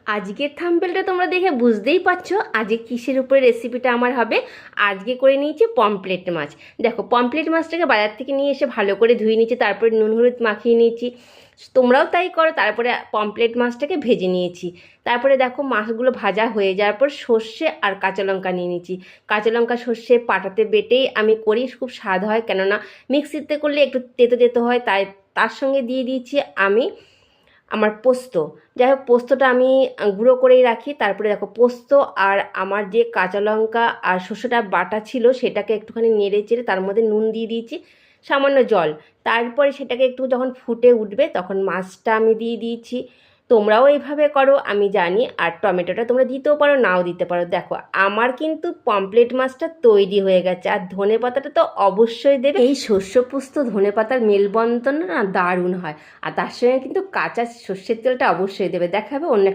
আজকের থাম্বনেলটা তোমরা দেখে বুঝতেই পারছো আজকে কিসের উপরে রেসিপিটা আমার হবে। আজকে করে নিয়েছি পমফ্রেট মাছ। দেখো, পমফ্রেট মাছটাকে বাজার থেকে নিয়ে এসে ভালো করে ধুয়ে নিয়েছি, তারপরে নুন হলুদ মাখিয়ে নিয়েছি। তোমরাও তাই করো। তারপরে পমফ্রেট মাছটাকে ভেজে নিয়েছি। তারপরে দেখো, মাছগুলো ভাজা হয়ে যাওয়ার পর সর্ষে আর কাঁচা লঙ্কা নিয়ে নিয়েছি। কাঁচা লঙ্কা সর্ষে পাটাতে বেটেই আমি করি, খুব স্বাদ হয়। কেননা মিক্সিতে করলে একটু তেতো তেতো হয়, তাই তার সঙ্গে দিয়ে দিয়েছি আমি আমার পোস্ত। যাই হোক, পোস্তটা আমি গুঁড়ো করেই রাখি। তারপরে দেখো, পোস্ত আর আমার যে কাঁচা লঙ্কা আর শসাটা বাটা ছিল সেটাকে একটুখানি নেড়ে চেড়ে তার মধ্যে নুন দিয়ে দিয়েছি, সামান্য জল। তারপরে সেটাকে একটু যখন ফুটে উঠবে তখন মাছটা আমি দিয়ে দিয়েছি। তোমরাও এইভাবে করো আমি জানি। আর টমেটোটা তোমরা দিতেও পারো, নাও দিতে পারো। দেখো, আমার কিন্তু পমফ্রেট মাছটা তৈরি হয়ে গেছে। আর ধনেপাতাটা তো অবশ্যই দেবে। এই শস্য পোস্ত ধনেপাতার মেলবন্ধন না দারুণ হয়। আর তার সঙ্গে কিন্তু কাঁচা সর্ষের তেলটা অবশ্যই দেবে। দেখা হবে অন্য